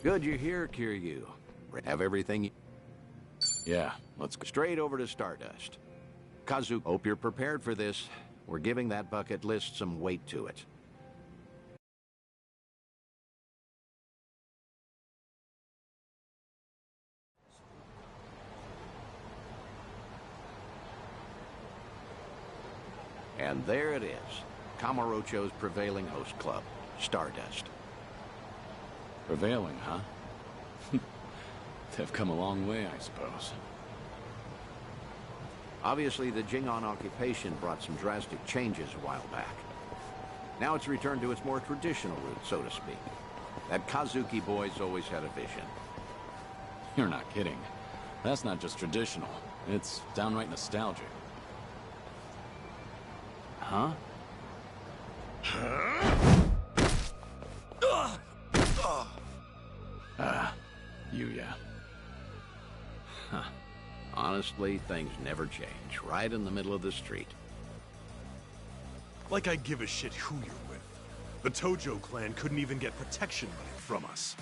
Good you're here, Kiryu. Have everything you... Yeah, let's go. Straight over to Stardust. Kazu, hope you're prepared for this. We're giving that bucket list some weight to it. And there it is. Kamurocho's prevailing host club, Stardust. Prevailing, huh? They've come a long way, I suppose. Obviously, the Jingon occupation brought some drastic changes a while back. Now it's returned to its more traditional roots, so to speak. That Kazuki boy's always had a vision. You're not kidding. That's not just traditional. It's downright nostalgic. Huh? Yuya. Huh. Honestly, things never change. Right in the middle of the street. Like I give a shit who you're with. The Tojo clan couldn't even get protection money from us.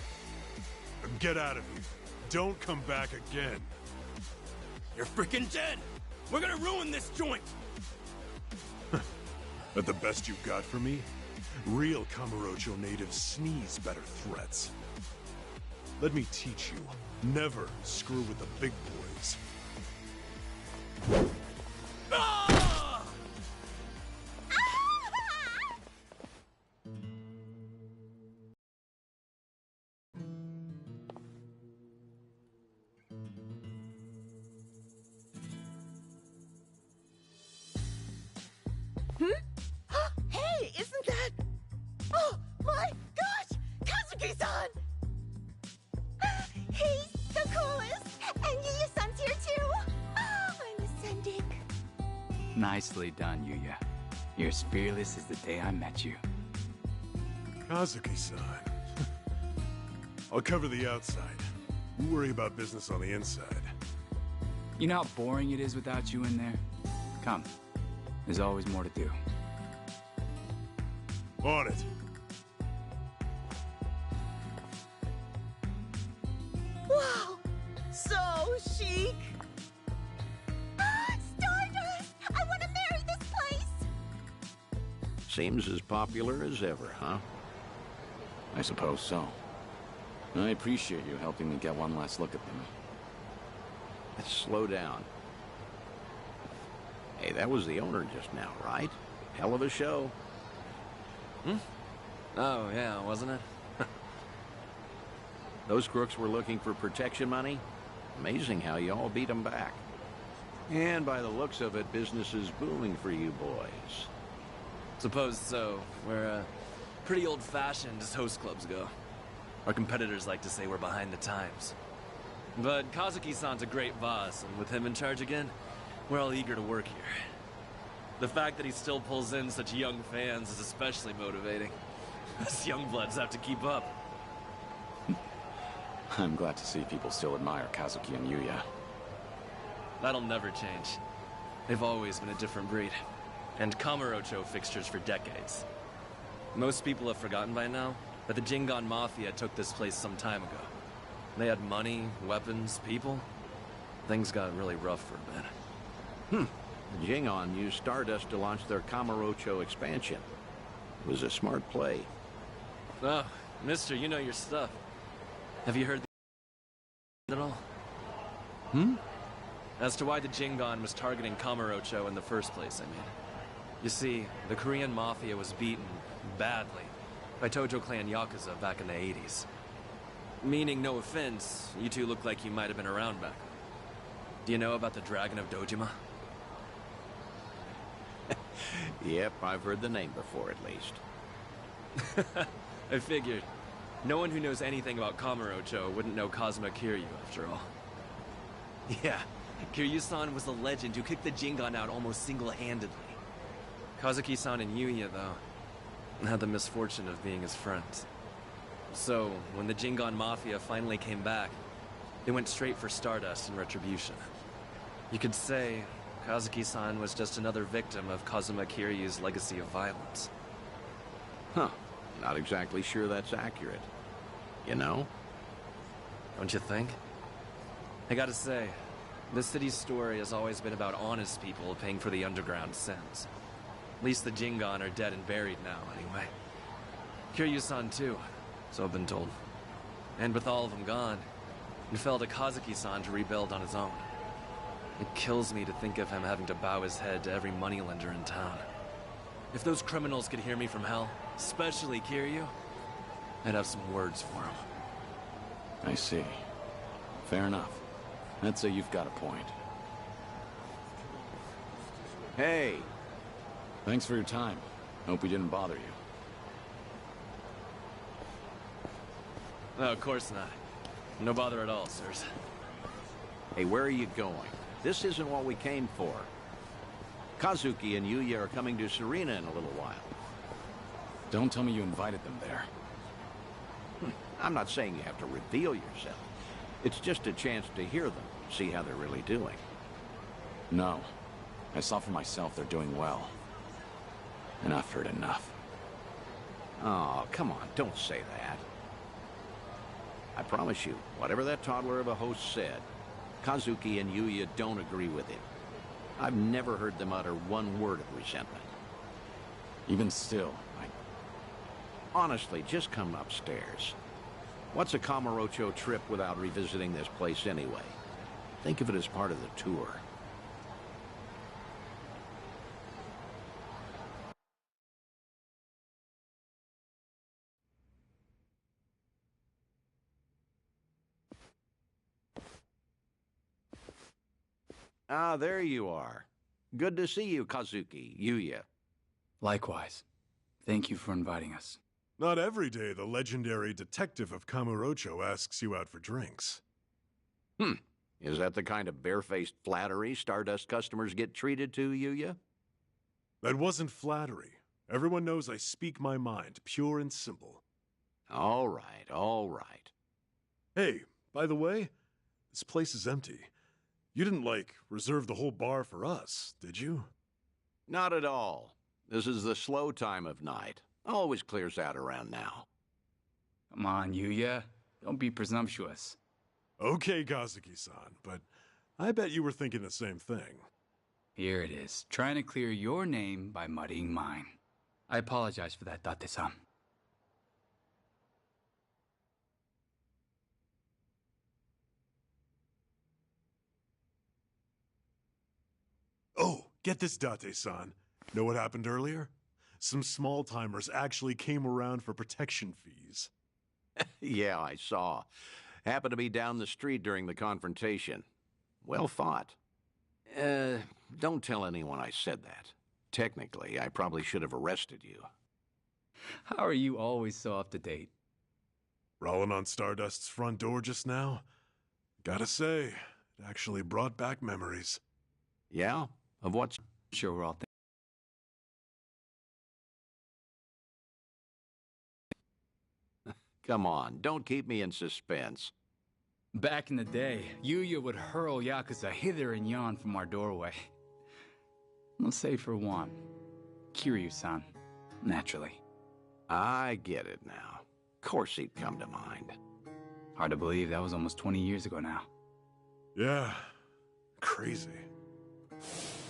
Get out of here. Don't come back again. You're freaking dead! We're gonna ruin this joint! But the best you've got for me? Real Kamurocho natives sneeze better threats. Let me teach you. Never screw with the big boys. Ah! Hey, isn't that... Oh, my gosh! Kazuki-san! He's the coolest! And Yuya-san's here too! Oh, I'm ascending. Nicely done, Yuya. You're as fearless as the day I met you. Kazuki-san. I'll cover the outside. You worry about business on the inside. You know how boring it is without you in there? Come. There's always more to do. On it. Wow! So chic! Stardust! I want to marry this place! Seems as popular as ever, huh? I suppose so. I appreciate you helping me get one last look at them. Let's slow down. Hey, that was the owner just now, right? Hell of a show. Oh, yeah, wasn't it? Those crooks were looking for protection money. Amazing how you all beat them back. And by the looks of it, business is booming for you boys. Suppose so. We're, pretty old-fashioned as host clubs go. Our competitors like to say we're behind the times. But Kazuki-san's a great boss, and with him in charge again, we're all eager to work here. The fact that he still pulls in such young fans is especially motivating. Us young bloods have to keep up. I'm glad to see people still admire Kazuki and Yuya. That'll never change. They've always been a different breed. And Kamurocho fixtures for decades. Most people have forgotten by now that the Jingon Mafia took this place some time ago. They had money, weapons, people. Things got really rough for a bit. The Jingon used Stardust to launch their Kamurocho expansion. It was a smart play. Oh, mister, you know your stuff. Have you heard at all? As to why the Jingon was targeting Kamurocho in the first place, I mean. You see, the Korean Mafia was beaten, badly, by Tojo Clan Yakuza back in the 80s. Meaning, no offense, you two look like you might have been around back then. Do you know about the Dragon of Dojima? Yep, I've heard the name before at least. I figured. No one who knows anything about Kamurocho wouldn't know Kazuma Kiryu, after all. Yeah, Kiryu-san was the legend who kicked the Jingon out almost single-handedly. Kazuki-san and Yuya, though, had the misfortune of being his friends. So, when the Jingon Mafia finally came back, they went straight for Stardust in retribution. You could say Kazuki-san was just another victim of Kazuma Kiryu's legacy of violence. Huh. Not exactly sure that's accurate. You know? don't you think? I gotta say, this city's story has always been about honest people paying for the underground sins. At least the Jingon are dead and buried now, anyway. Kiryu-san too, so I've been told. And with all of them gone, it fell to Kazuki-san to rebuild on his own. It kills me to think of him having to bow his head to every moneylender in town. If those criminals could hear me from hell, especially Kiryu, I'd have some words for him. I see. Fair enough. I'd say you've got a point. Hey! Thanks for your time. Hope we didn't bother you. No, of course not. No bother at all, sirs. Hey, where are you going? This isn't what we came for. Kazuki and Yuya are coming to Serena in a little while. Don't tell me you invited them there. I'm not saying you have to reveal yourself. It's just a chance to hear them, see how they're really doing. No. I saw for myself they're doing well. And I've heard enough. Oh, come on, don't say that. I promise you, whatever that toddler of a host said, Kazuki and Yuya don't agree with him. I've never heard them utter one word of resentment. Even still, Honestly, just come upstairs. What's a Kamurocho trip without revisiting this place anyway? Think of it as part of the tour. Ah, there you are. Good to see you, Kazuki, Yuya. Likewise. Thank you for inviting us. Not every day the legendary detective of Kamurocho asks you out for drinks. Is that the kind of barefaced flattery Stardust customers get treated to, Yuya? That wasn't flattery. Everyone knows I speak my mind, pure and simple. All right, all right. Hey, by the way, this place is empty. You didn't, reserve the whole bar for us, did you? Not at all. This is the slow time of night. Always clears out around now. Come on, Yuya. Don't be presumptuous. Okay, Kazuki-san, but I bet you were thinking the same thing. Here it is, trying to clear your name by muddying mine. I apologize for that, Date-san. Oh, get this, Date-san. Know what happened earlier? Some small-timers actually came around for protection fees. Yeah, I saw. Happened to be down the street during the confrontation. Well fought. Don't tell anyone I said that. Technically, I probably should have arrested you. How are you always so up to date? Rolling on Stardust's front door just now? Gotta say, it actually brought back memories. Yeah? Of what's... Sure, we're all Come on, don't keep me in suspense. Back in the day, Yuya would hurl Yakuza hither and yon from our doorway. Let's say for one, Kiryu-san, naturally. I get it now. Of course he'd come to mind. Hard to believe that was almost 20 years ago now. Yeah, crazy.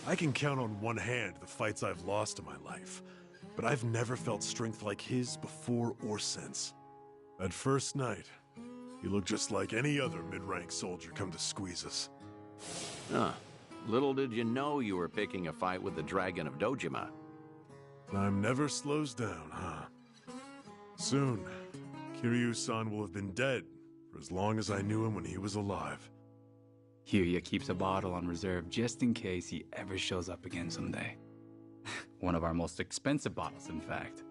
I can count on one hand the fights I've lost in my life, but I've never felt strength like his before or since. That first night, he looked just like any other mid-rank soldier come to squeeze us. Little did you know you were picking a fight with the Dragon of Dojima. Time never slows down, huh? Soon, Kiryu-san will have been dead for as long as I knew him when he was alive. Kiryu keeps a bottle on reserve just in case he ever shows up again someday. One of our most expensive bottles, in fact.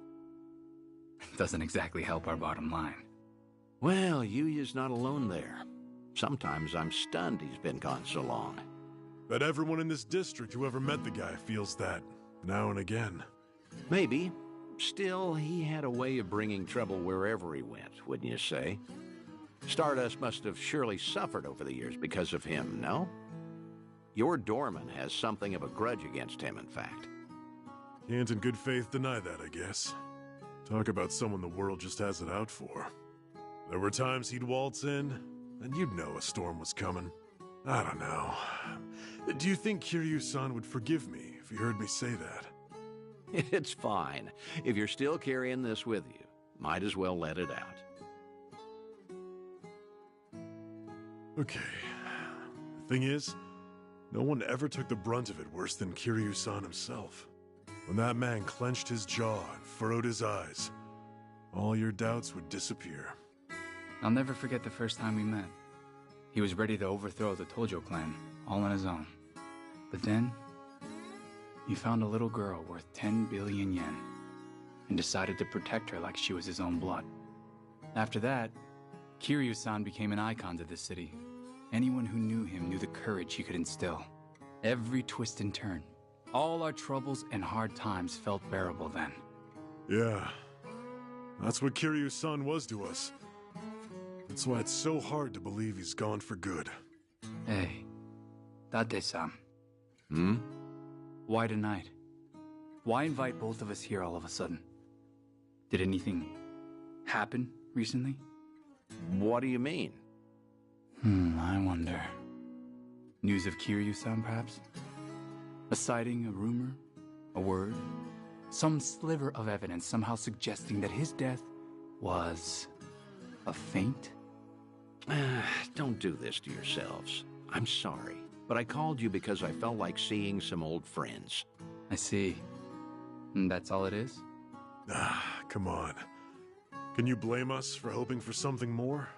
Doesn't exactly help our bottom line. Well, Yuya's not alone there. Sometimes I'm stunned he's been gone so long. Bet everyone in this district who ever met the guy feels that, now and again. Maybe. Still, he had a way of bringing trouble wherever he went, wouldn't you say? Stardust must have surely suffered over the years because of him, no? Your doorman has something of a grudge against him, in fact. Can't in good faith deny that, I guess. Talk about someone the world just has it out for. There were times he'd waltz in, and you'd know a storm was coming. I don't know. Do you think Kiryu-san would forgive me if he heard me say that? It's fine. If you're still carrying this with you, might as well let it out. Okay. The thing is, no one ever took the brunt of it worse than Kiryu-san himself. When that man clenched his jaw and furrowed his eyes, all your doubts would disappear. I'll never forget the first time we met. He was ready to overthrow the Tojo clan, all on his own. But then, he found a little girl worth 10 billion yen, and decided to protect her like she was his own blood. After that, Kiryu-san became an icon to this city. Anyone who knew him knew the courage he could instill. Every twist and turn, all our troubles and hard times felt bearable then. Yeah, that's what Kiryu-san was to us. That's why it's so hard to believe he's gone for good. Hey, Date-san. Hmm? Why tonight? Why invite both of us here all of a sudden? Did anything happen recently? What do you mean? I wonder. News of Kiryu-san, perhaps? A sighting, a rumor, a word? Some sliver of evidence somehow suggesting that his death was a feint? Don't do this to yourselves. I'm sorry, but I called you because I felt like seeing some old friends. I see. And that's all it is? Come on. Can you blame us for hoping for something more?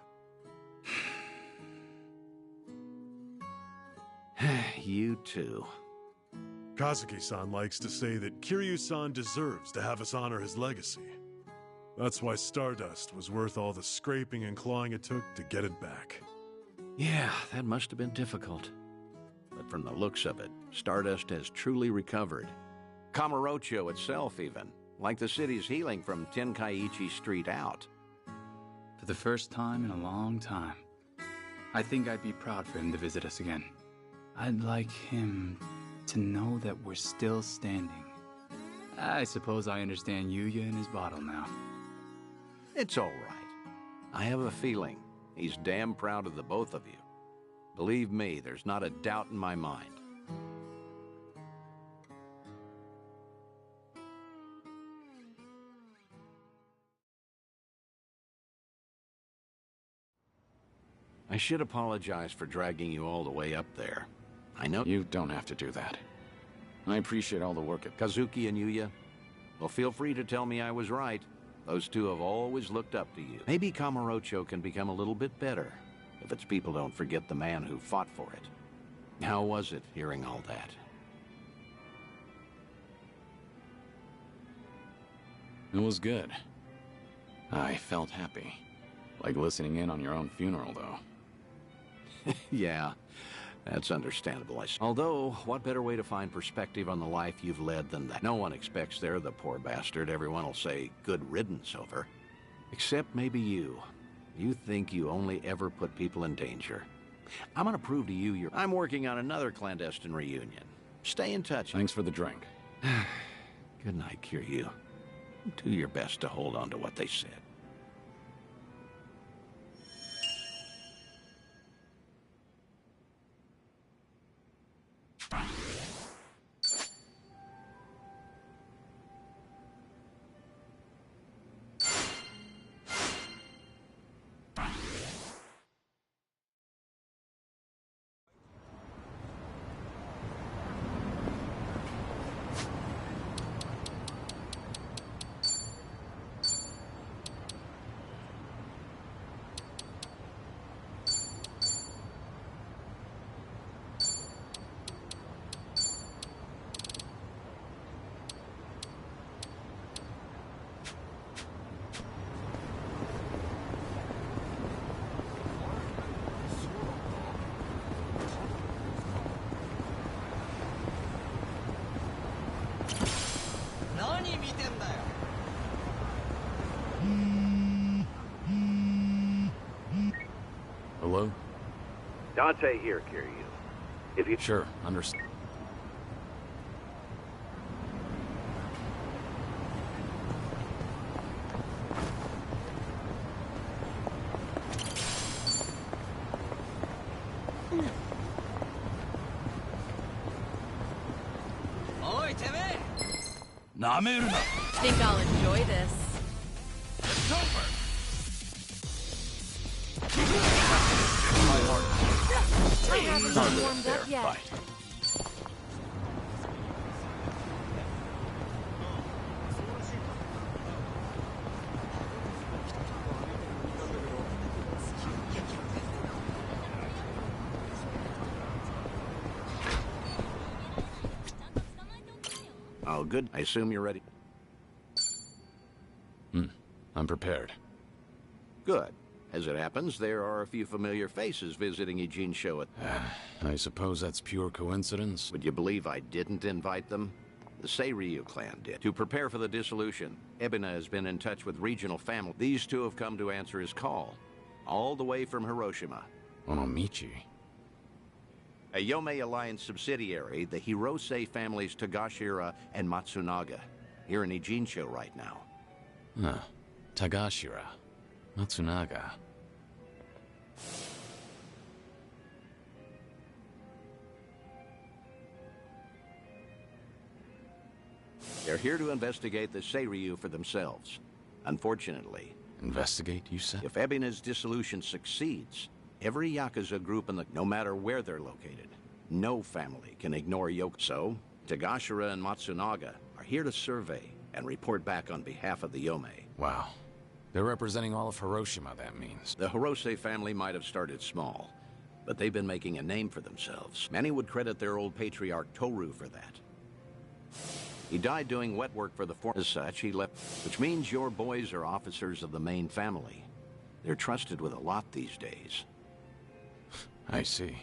You too. Kazuki-san likes to say that Kiryu-san deserves to have us honor his legacy. That's why Stardust was worth all the scraping and clawing it took to get it back. Yeah, that must have been difficult. But from the looks of it, Stardust has truly recovered. Kamurocho itself even, like the city's healing from Tenkaichi Street out. For the first time in a long time, I think I'd be proud for him to visit us again. I'd like him to know that we're still standing. I suppose I understand Yuya and his bottle now. It's all right. I have a feeling he's damn proud of the both of you. Believe me, there's not a doubt in my mind. I should apologize for dragging you all the way up there. I know You don't have to do that. I appreciate all the work it... Kazuki and Yuya. Well, feel free to tell me I was right. Those two have always looked up to you. Maybe Kamurocho can become a little bit better if its people don't forget the man who fought for it. How was it hearing all that? It was good. I felt happy. Like listening in on your own funeral, though. Yeah, that's understandable. Although, what better way to find perspective on the life you've led than that? No one expects they're the poor bastard everyone will say good riddance over. Except maybe you. You think you only ever put people in danger. I'm gonna prove to you I'm working on another clandestine reunion. Stay in touch. Thanks for the drink. Good night, Kiryu. Do your best to hold on to what they said. Hello? Dante here, Kiryu. If you... Sure, understand. Think I'll enjoy this. I haven't been warmed up yet. Oh, good. I assume you're ready. I'm prepared. Good. As it happens, there are a few familiar faces visiting Eugene's show at... I suppose that's pure coincidence? Would you believe I didn't invite them? The Seiryu clan did. To prepare for the dissolution, Ebina has been in touch with regional family. These two have come to answer his call. All the way from Hiroshima. Onomichi? A Yomei Alliance subsidiary, the Hirose families Tagashira and Matsunaga. Here in Eugene's show right now. Huh. Tagashira. Matsunaga. They're here to investigate the Seiryu for themselves. Unfortunately... Investigate, you said? If Ebina's dissolution succeeds, every Yakuza group in the... no matter where they're located, no family can ignore Yoke. So, Tagashira and Matsunaga are here to survey and report back on behalf of the Yomei. Wow. They're representing all of Hiroshima, that means. The Hirose family might have started small, but they've been making a name for themselves. Many would credit their old patriarch Toru for that. He died doing wet work for the force. As such, he left, which means your boys are officers of the main family. They're trusted with a lot these days. I see.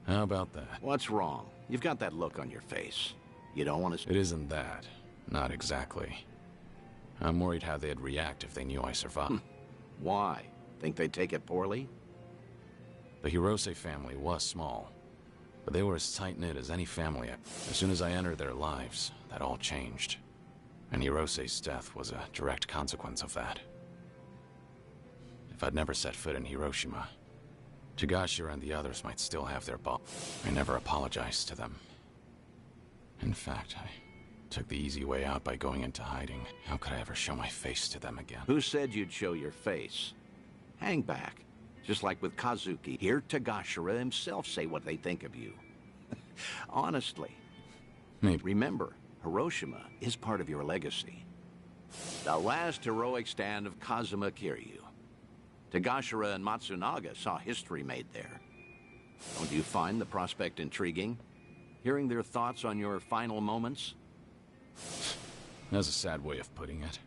How about that? What's wrong? You've got that look on your face. You don't want to... It isn't that. Not exactly. I'm worried how they'd react if they knew I survived. Why? Think they'd take it poorly? The Hirose family was small, but they were as tight-knit as any family. As soon as I entered their lives, that all changed. And Hirose's death was a direct consequence of that. If I'd never set foot in Hiroshima, Tagashira and the others might still have their ball. I never apologized to them. In fact, I took the easy way out by going into hiding. How could I ever show my face to them again? Who said you'd show your face? Hang back. Just like with Kazuki. Hear Tagashira himself say what they think of you. Honestly. Maybe. Remember, Hiroshima is part of your legacy. The last heroic stand of Kazuma Kiryu. Tagashira and Matsunaga saw history made there. Don't you find the prospect intriguing? Hearing their thoughts on your final moments? That's a sad way of putting it.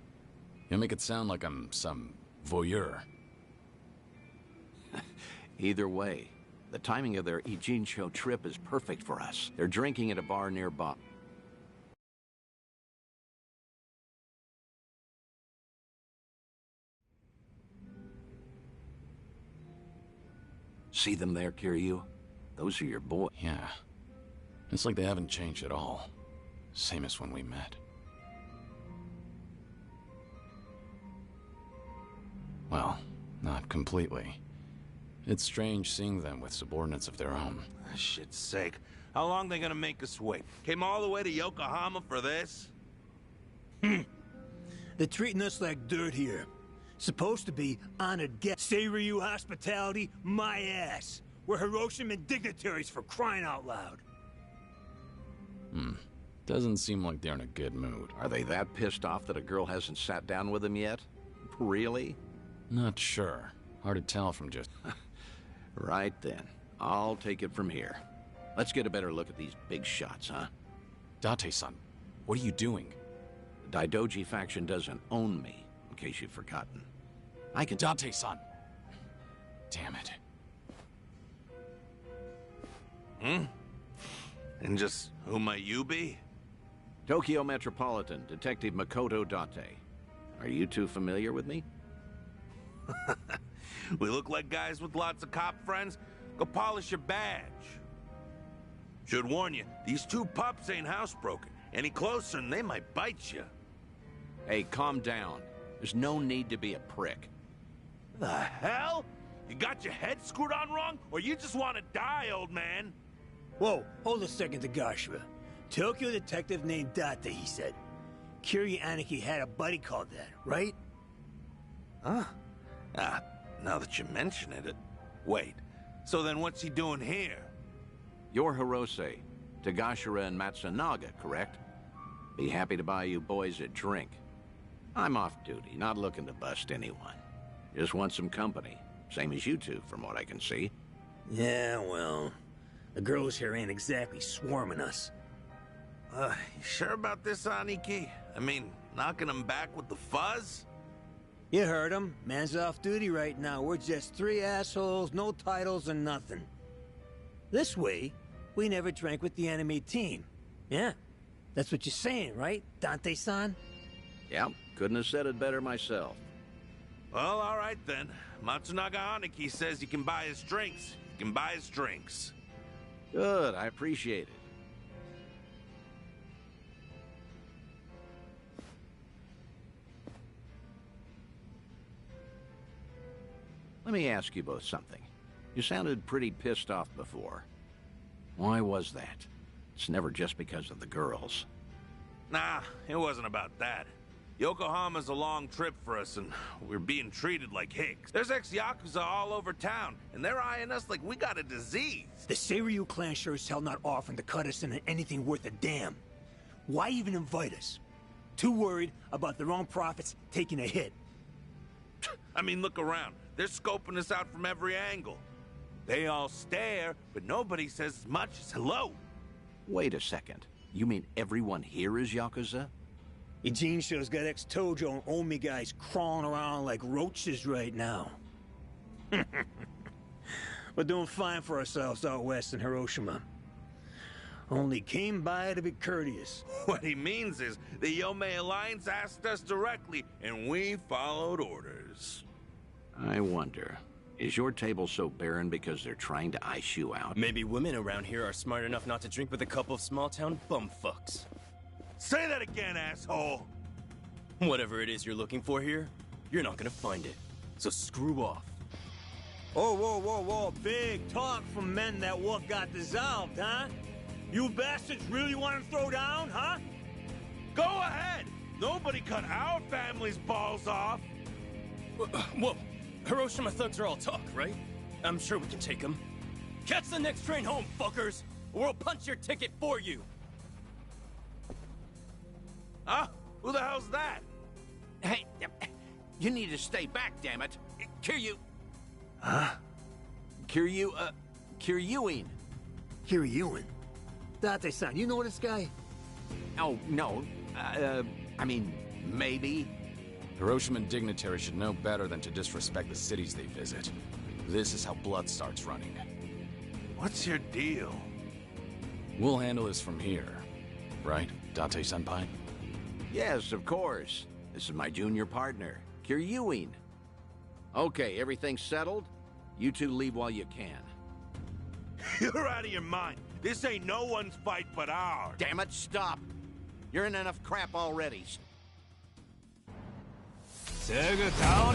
You make it sound like I'm some voyeur. Either way, the timing of their Eugene show trip is perfect for us. They're drinking at a bar nearby. See them there, Kiryu? Those are your boys. Yeah. It's like they haven't changed at all. Same as when we met. Well, not completely. It's strange seeing them with subordinates of their own. For shit's sake. How long they gonna make us wait? Came all the way to Yokohama for this? They're treating us like dirt here. Supposed to be honored guests. Seiryu hospitality, my ass. We're Hiroshiman dignitaries for crying out loud. Doesn't seem like they're in a good mood. Are they that pissed off that a girl hasn't sat down with them yet? Really? Not sure. Hard to tell from just... Right then. I'll take it from here. Let's get a better look at these big shots, huh? Date-san, what are you doing? The Daidoji faction doesn't own me, in case you've forgotten. I can... Date-san! Damn it. And just who might you be? Tokyo Metropolitan Detective Makoto Date. Are you two familiar with me? We look like guys with lots of cop friends? Go polish your badge. Should warn you, these two pups ain't housebroken. Any closer and they might bite you. Hey, calm down. There's no need to be a prick. The hell? You got your head screwed on wrong, or you just want to die, old man? Whoa, hold a second, Tagashima. Tokyo detective named Date, he said. Kiryu Aniki had a buddy called that, right? Huh? Now that you mention it... Wait, so then what's he doing here? You're Hirose, Tagashira and Matsunaga, correct? Be happy to buy you boys a drink. I'm off duty, not looking to bust anyone. Just want some company. Same as you two, from what I can see. Yeah, well... The girls here ain't exactly swarming us. You sure about this, Aniki? I mean, knocking them back with the fuzz? You heard him. Man's off duty right now. We're just three assholes, no titles and nothing. This way, we never drank with the enemy team. Yeah, that's what you're saying, right, Dante-san? Yeah, couldn't have said it better myself. Well, all right then. Matsunaga Aniki says you can buy his drinks. You can buy his drinks. Good, I appreciate it. Let me ask you both something. You sounded pretty pissed off before. Why was that? It's never just because of the girls. Nah, it wasn't about that. Yokohama's a long trip for us, and we're being treated like hicks. There's ex-Yakuza all over town, and they're eyeing us like we got a disease. The Seiryu clan sure as hell not offering to cut us into anything worth a damn. Why even invite us? Too worried about their own profits taking a hit. I mean, look around. They're scoping us out from every angle. They all stare, but nobody says as much as hello. Wait a second. You mean everyone here is Yakuza? Eugene shure's got ex-Tojo and Omi guys crawling around like roaches right now. We're doing fine for ourselves out west in Hiroshima. Only came by to be courteous. What he means is the Yomei Alliance asked us directly, and we followed orders. I wonder, is your table so barren because they're trying to ice you out? Maybe women around here are smart enough not to drink with a couple of small-town bumfucks. Say that again, asshole! Whatever it is you're looking for here, you're not gonna find it. So screw off. Oh, whoa, whoa, whoa. Big talk from men that what got dissolved, huh? You bastards really want to throw down, huh? Go ahead! Nobody cut our family's balls off! Whoa, Hiroshima thugs are all talk, right? I'm sure we can take them. Catch the next train home, fuckers! Or we'll punch your ticket for you! Huh? Who the hell's that? Hey, you need to stay back, damn it. Kiryu. Huh? Kiryuing. Kiryuin? Date-san, you know this guy? Oh, no. I mean, maybe. Hiroshiman dignitaries should know better than to disrespect the cities they visit. This is how blood starts running. What's your deal? We'll handle this from here. Right, Date-senpai? Yes, of course. This is my junior partner, Kiryuin. Okay, everything's settled? You two leave while you can. You're out of your mind. This ain't no one's fight but ours. Damn it, stop. You're in enough crap already. Well,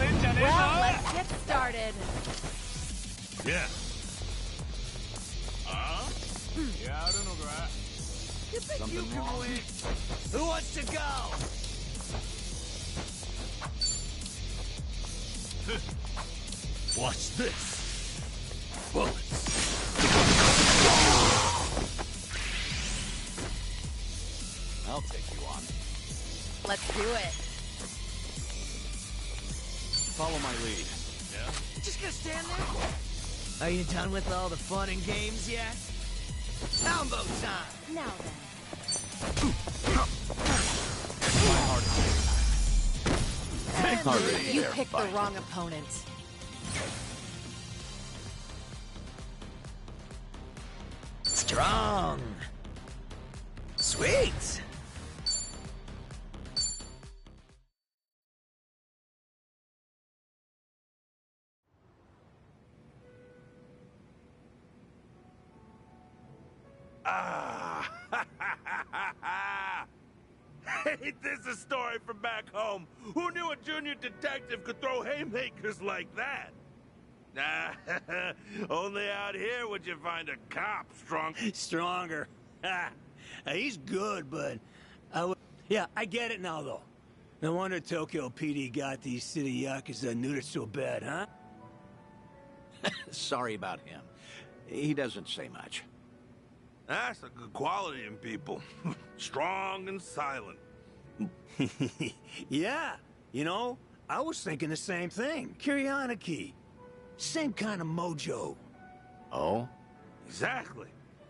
let's get started. Yeah. Something wrong? Who wants to go? Watch this. Bullets. I'll take you on. Let's do it. Follow my lead. Just gonna stand there? Are you done with all the fun and games yet? Combo time! Now then. My heart is And you picked the wrong opponent. Strong! Sweet! Ah! Ain't this a story from back home? Who knew a junior detective could throw haymakers like that? Only out here would you find a cop strong. Stronger. He's good, but yeah, I get it now, though. No wonder Tokyo PD got these city yakuza neutered so bad, huh? Sorry about him. He doesn't say much. That's a good quality in people. Strong and silent. Yeah, you know, I was thinking the same thing. Kiryu. Same kind of mojo. Oh? Exactly.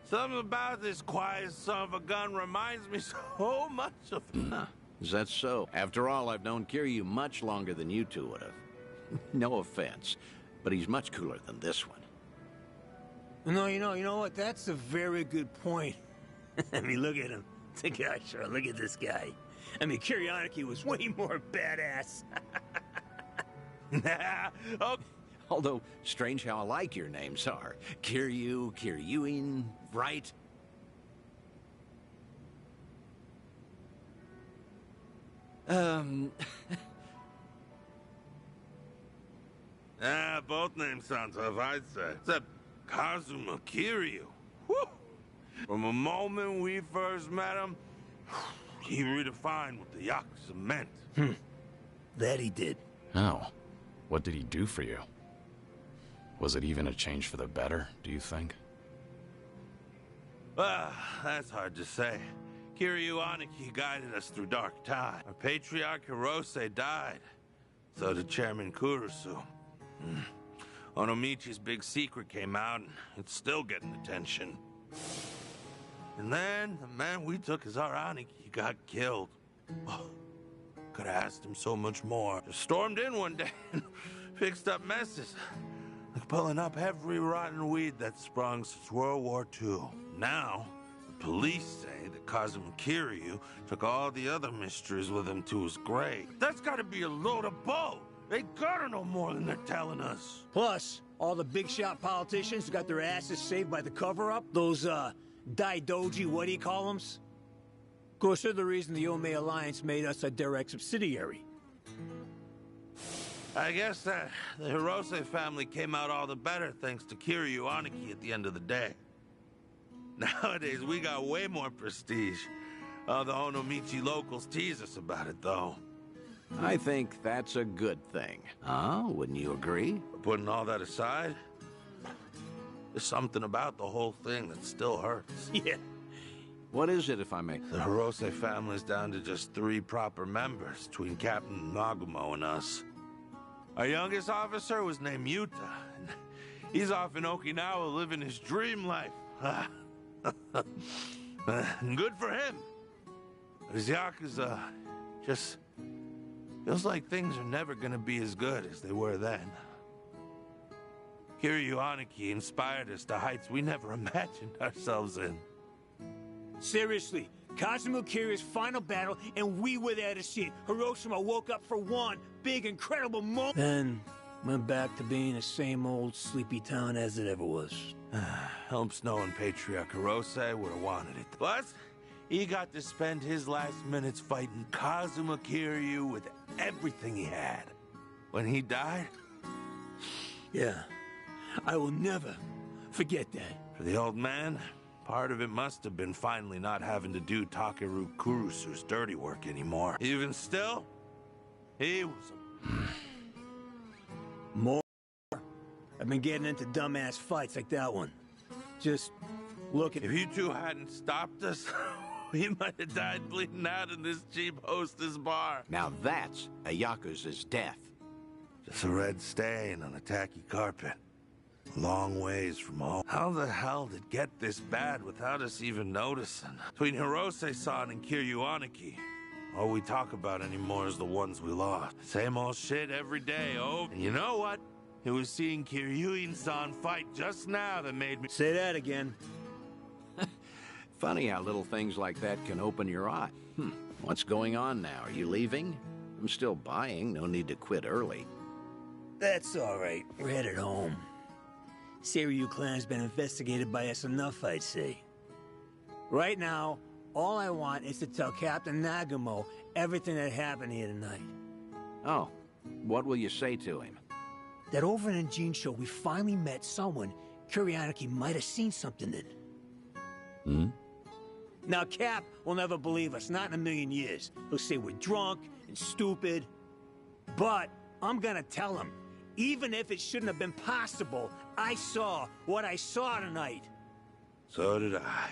Something about this quiet son of a gun reminds me so much of him. Huh. Is that so? After all, I've known Kiryu much longer than you two would have. No offense, but he's much cooler than this one. No, you know what? That's a very good point. I mean, look at him. The guy, sure, look at this guy. I mean, Kiryu was way more badass. Oh. Although, strange how alike your names are. Kiryu, Kiryuin, right? Both names sound tough, I'd say. Except Kazuma Kiryu. Woo! From the moment we first met him, he redefined what the Yakuza meant. That he did. Oh. What did he do for you? Was it even a change for the better, do you think? That's hard to say. Kiryu guided us through dark times. Our patriarch Hirose died. So did Chairman Kurusu. Onomichi's big secret came out, and it's still getting attention. And then, the man we took as our Aniki got killed. Could have asked him so much more. Just stormed in one day and fixed up messes. Like pulling up every rotten weed that's sprung since World War II. Now, the police say that Kazuma Kiryu took all the other mysteries with him to his grave. That's gotta be a load of bull! They gotta know more than they're telling us. Plus, all the big shot politicians got their asses saved by the cover-up. Those, Daidoji, what do you call them? Of course, they're the reason the Ome Alliance made us a direct subsidiary. I guess that the Hirose family came out all the better thanks to Kiryu at the end of the day. Nowadays, we got way more prestige. The Onomichi locals tease us about it, though. I think that's a good thing. Huh? Wouldn't you agree? Putting all that aside, there's something about the whole thing that still hurts. Yeah. What is it, if I may? The Hirose family's down to just 3 proper members between Captain Nagumo and us. Our youngest officer was named Yuta, and he's off in Okinawa living his dream life. Good for him. But his Yakuza just feels like things are never gonna be as good as they were then. Kiryu inspired us to heights we never imagined ourselves in. Seriously, Kazuma Kiryu's final battle, and we were there to see it. Hiroshima woke up for one big, incredible moment. Then went back to being the same old sleepy town as it ever was. Helps knowing Patriarch Hirose would have wanted it. Plus, he got to spend his last minutes fighting Kazuma Kiryu with everything he had. When he died... Yeah, I will never forget that. For the old man, part of it must have been finally not having to do Takeru Kurusu's dirty work anymore. Even still, he was More. I've been getting into dumbass fights like that one. Just look at... If you two hadn't stopped us, we might have died bleeding out in this cheap hostess bar. Now that's a Yakuza's death. Just a red stain on a tacky carpet. Long ways from home. How the hell did it get this bad without us even noticing? Between Hirose-san and Kiryu, all we talk about anymore is the ones we lost. Same old shit every day, oh. And you know what? It was seeing Kiryu-san fight just now that made me... Say that again. Funny how little things like that can open your eye. What's going on now? Are you leaving? I'm still buying. No need to quit early. That's all right. We're headed home. Seiryu clan's been investigated by us enough, I'd say. Right now, all I want is to tell Captain Nagumo everything that happened here tonight. Oh, what will you say to him? that over in Jinsho we finally met someone Kiryu might have seen something in. Hmm? Now, Cap will never believe us, not in a million years. He'll say we're drunk and stupid. But I'm gonna tell him, even if it shouldn't have been possible, I saw what I saw tonight. So did I.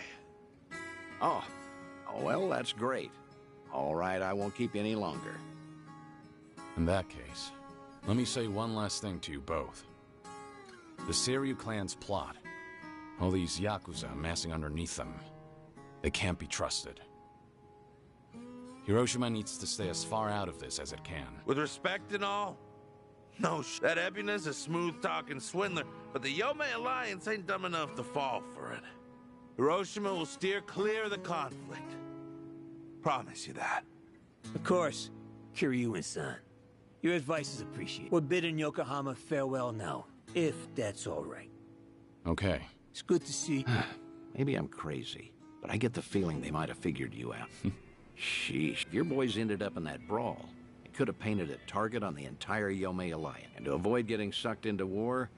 Oh, well, that's great. All right, I won't keep you any longer. In that case, let me say one last thing to you both. The Kiryu clan's plot, all these Yakuza amassing underneath them, they can't be trusted. Hiroshima needs to stay as far out of this as it can. With respect and all, no, that Ebun's a smooth-talking swindler, but the Yomei Alliance ain't dumb enough to fall for it. Hiroshima will steer clear of the conflict. Promise you that. Of course, Kiryu-san. Your advice is appreciated. We're bidding Yokohama farewell now, if that's all right. Okay. It's good to see you. Maybe I'm crazy, but I get the feeling they might have figured you out. Sheesh, if your boys ended up in that brawl, it could have painted a target on the entire Yomei Alliance. And to avoid getting sucked into war,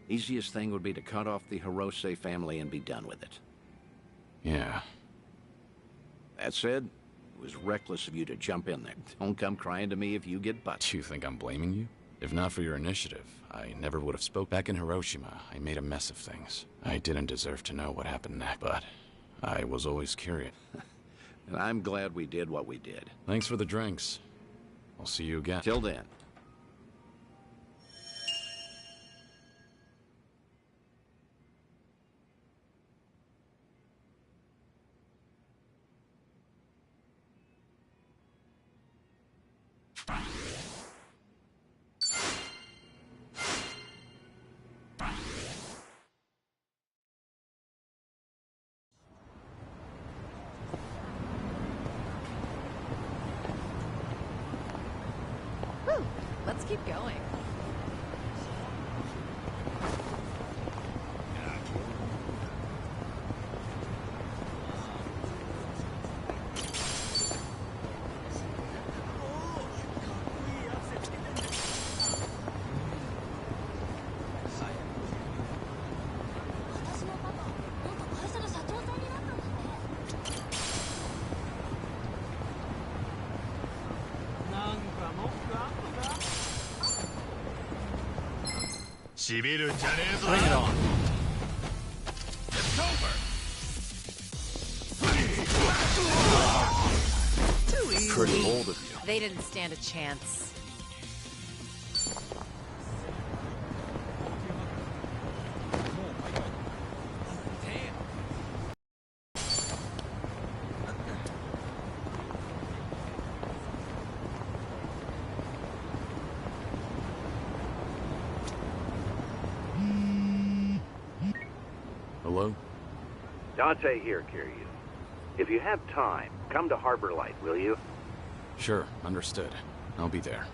easiest thing would be to cut off the Hirose family and be done with it. Yeah. That said, it was reckless of you to jump in there. Don't come crying to me if you get butted. Do you think I'm blaming you? If not for your initiative, I never would have spoke. Back in Hiroshima, I made a mess of things. I didn't deserve to know what happened next, but I was always curious. And I'm glad we did what we did. Thanks for the drinks. I'll see you again. Till then. Let's keep going. Bring it on. It's over! Pretty bold of you. They didn't stand a chance. Hello? Dante here, Kiryu. If you have time, come to Harbor Light, will you? Sure, understood. I'll be there.